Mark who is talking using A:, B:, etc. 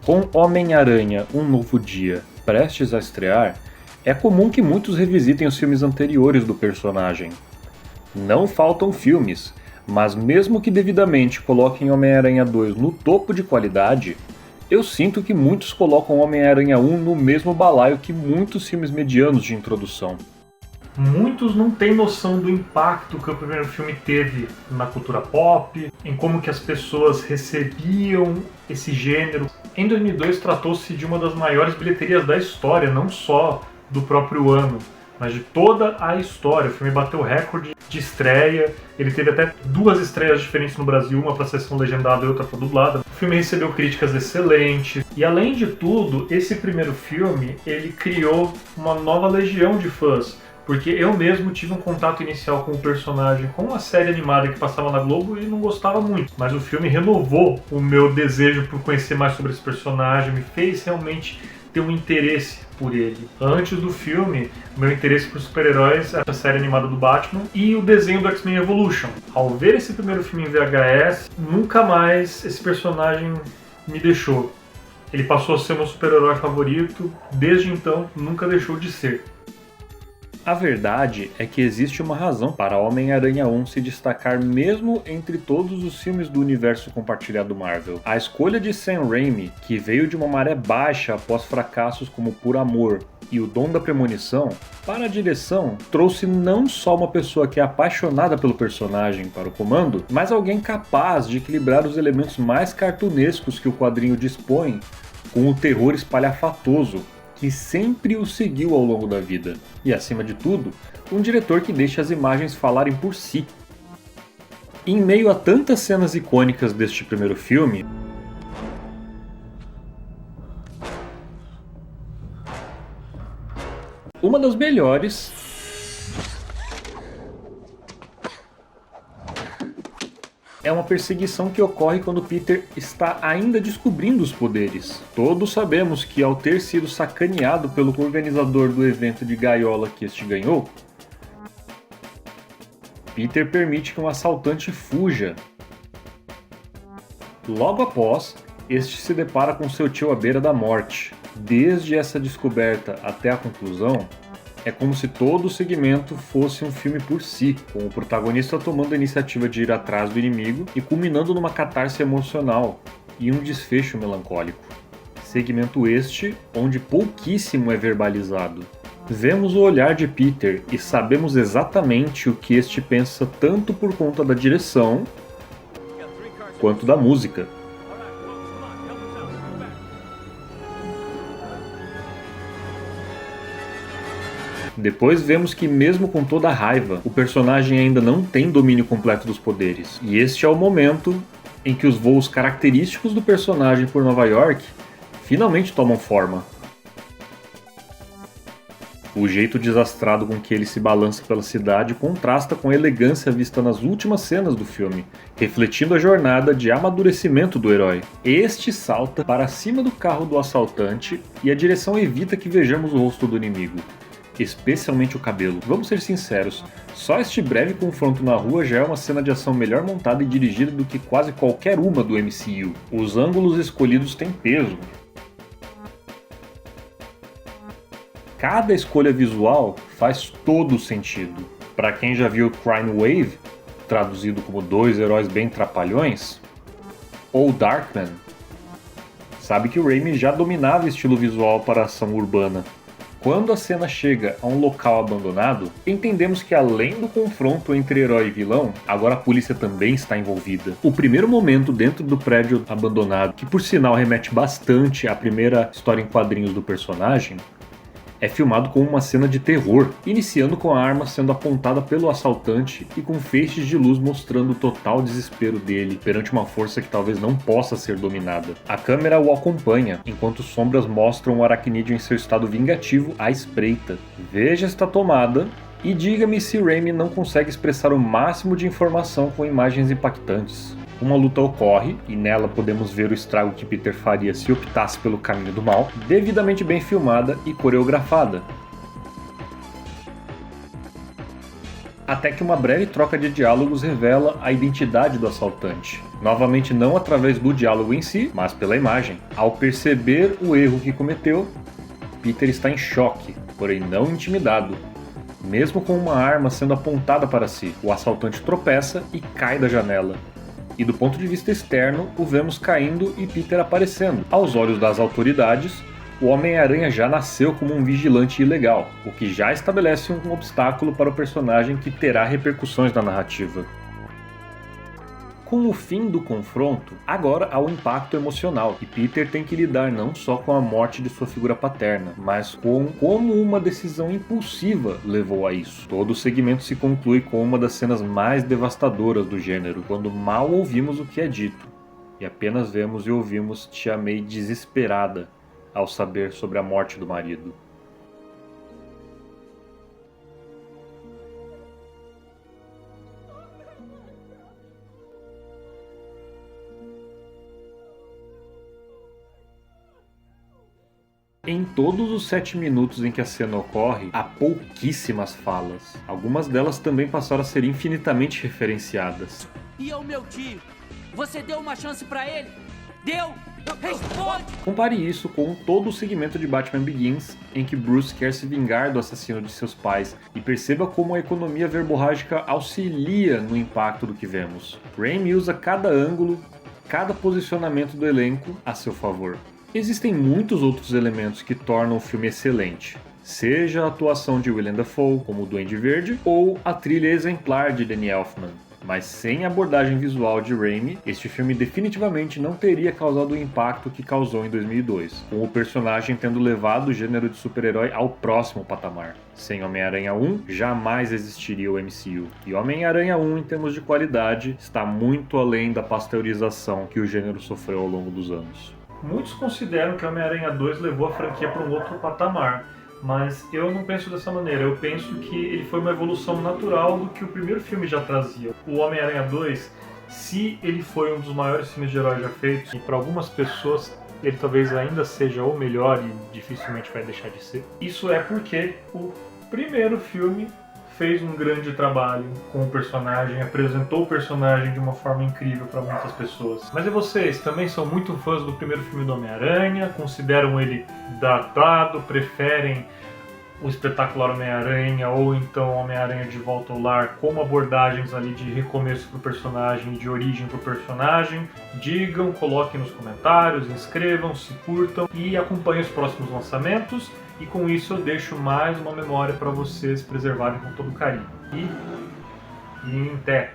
A: Com Homem-Aranha Um Novo Dia prestes a estrear, é comum que muitos revisitem os filmes anteriores do personagem. Não faltam filmes, mas mesmo que devidamente coloquem Homem-Aranha 2 no topo de qualidade, eu sinto que muitos colocam Homem-Aranha 1 no mesmo balaio que muitos filmes medianos de introdução.
B: Muitos não têm noção do impacto que o primeiro filme teve na cultura pop, em como que as pessoas recebiam esse gênero. Em 2002 tratou-se de uma das maiores bilheterias da história, não só do próprio ano, mas de toda a história. O filme bateu recorde de estreia, ele teve até 2 estreias diferentes no Brasil, uma para a sessão legendada e outra para dublada. O filme recebeu críticas excelentes, e além de tudo, esse primeiro filme, ele criou uma nova legião de fãs, porque eu mesmo tive um contato inicial com o personagem, com a série animada que passava na Globo e não gostava muito. Mas o filme renovou o meu desejo por conhecer mais sobre esse personagem, me fez realmente ter um interesse por ele. Antes do filme, meu interesse por super-heróis era a série animada do Batman e o desenho do X-Men Evolution. Ao ver esse primeiro filme em VHS, nunca mais esse personagem me deixou. Ele passou a ser meu super-herói favorito, desde então nunca deixou de ser.
A: A verdade é que existe uma razão para Homem-Aranha 1 se destacar mesmo entre todos os filmes do universo compartilhado Marvel. A escolha de Sam Raimi, que veio de uma maré baixa após fracassos como Por Amor e O Dom da Premonição, para a direção trouxe não só uma pessoa que é apaixonada pelo personagem para o comando, mas alguém capaz de equilibrar os elementos mais cartunescos que o quadrinho dispõe com o terror espalhafatoso que sempre o seguiu ao longo da vida. E, acima de tudo, um diretor que deixa as imagens falarem por si. Em meio a tantas cenas icônicas deste primeiro filme, uma das melhores é uma perseguição que ocorre quando Peter está ainda descobrindo os poderes. Todos sabemos que, ao ter sido sacaneado pelo organizador do evento de gaiola que este ganhou, Peter permite que um assaltante fuja. Logo após, este se depara com seu tio à beira da morte. Desde essa descoberta até a conclusão, é como se todo o segmento fosse um filme por si, com o protagonista tomando a iniciativa de ir atrás do inimigo e culminando numa catarse emocional e um desfecho melancólico. Segmento este onde pouquíssimo é verbalizado. Vemos o olhar de Peter e sabemos exatamente o que este pensa tanto por conta da direção quanto da música. Depois vemos que, mesmo com toda a raiva, o personagem ainda não tem domínio completo dos poderes. E este é o momento em que os voos característicos do personagem por Nova York finalmente tomam forma. O jeito desastrado com que ele se balança pela cidade contrasta com a elegância vista nas últimas cenas do filme, refletindo a jornada de amadurecimento do herói. Este salta para cima do carro do assaltante e a direção evita que vejamos o rosto do inimigo, especialmente o cabelo. Vamos ser sinceros, só este breve confronto na rua já é uma cena de ação melhor montada e dirigida do que quase qualquer uma do MCU. Os ângulos escolhidos têm peso. Cada escolha visual faz todo o sentido. Para quem já viu Crime Wave, traduzido como Dois Heróis Bem Trapalhões, ou Darkman, sabe que o Raimi já dominava estilo visual para a ação urbana. Quando a cena chega a um local abandonado, entendemos que, além do confronto entre herói e vilão, agora a polícia também está envolvida. O primeiro momento dentro do prédio abandonado, que por sinal remete bastante à primeira história em quadrinhos do personagem, é filmado como uma cena de terror, iniciando com a arma sendo apontada pelo assaltante e com feixes de luz mostrando o total desespero dele perante uma força que talvez não possa ser dominada. A câmera o acompanha, enquanto sombras mostram o aracnídeo em seu estado vingativo à espreita. Veja esta tomada e diga-me se Raimi não consegue expressar o máximo de informação com imagens impactantes. Uma luta ocorre, e nela podemos ver o estrago que Peter faria se optasse pelo caminho do mal, devidamente bem filmada e coreografada. até que uma breve troca de diálogos revela a identidade do assaltante. Novamente não através do diálogo em si, mas pela imagem. Ao perceber o erro que cometeu, Peter está em choque, porém não intimidado. Mesmo com uma arma sendo apontada para si, o assaltante tropeça e cai da janela. E do ponto de vista externo, o vemos caindo e Peter aparecendo. Aos olhos das autoridades, o Homem-Aranha já nasceu como um vigilante ilegal, o que já estabelece um obstáculo para o personagem que terá repercussões na narrativa. Com o fim do confronto, agora há o impacto emocional, e Peter tem que lidar não só com a morte de sua figura paterna, mas com como uma decisão impulsiva levou a isso. Todo o segmento se conclui com uma das cenas mais devastadoras do gênero, quando mal ouvimos o que é dito, e apenas vemos e ouvimos Tia May desesperada ao saber sobre a morte do marido. Em todos os 7 minutos em que a cena ocorre, há pouquíssimas falas. Algumas delas também passaram a ser infinitamente referenciadas.
C: E ao meu tio? Você deu uma chance pra ele? Deu? Responde!
A: Compare isso com todo o segmento de Batman Begins, em que Bruce quer se vingar do assassino de seus pais, e perceba como a economia verborrágica auxilia no impacto do que vemos. Raimi usa cada ângulo, cada posicionamento do elenco a seu favor. Existem muitos outros elementos que tornam o filme excelente, seja a atuação de Willem Dafoe como o Duende Verde ou a trilha exemplar de Danny Elfman. Mas sem a abordagem visual de Raimi, este filme definitivamente não teria causado o impacto que causou em 2002, com o personagem tendo levado o gênero de super-herói ao próximo patamar. Sem Homem-Aranha 1, jamais existiria o MCU. E Homem-Aranha 1, em termos de qualidade, está muito além da pasteurização que o gênero sofreu ao longo dos anos.
B: Muitos consideram que Homem-Aranha 2 levou a franquia para um outro patamar, mas eu não penso dessa maneira. Eu penso que ele foi uma evolução natural do que o primeiro filme já trazia. O Homem-Aranha 2, se ele foi um dos maiores filmes de herói já feitos, e para algumas pessoas ele talvez ainda seja o melhor e dificilmente vai deixar de ser, isso é porque o primeiro filme fez um grande trabalho com o personagem, apresentou o personagem de uma forma incrível para muitas pessoas. Mas e vocês? Também são muito fãs do primeiro filme do Homem-Aranha? Consideram ele datado? Preferem o espetacular Homem-Aranha ou então Homem-Aranha de Volta ao Lar como abordagens ali de recomeço pro personagem e de origem pro personagem? Digam, coloquem nos comentários, inscrevam-se, curtam e acompanhem os próximos lançamentos. E com isso eu deixo mais uma memória para vocês preservarem com todo carinho. E em té.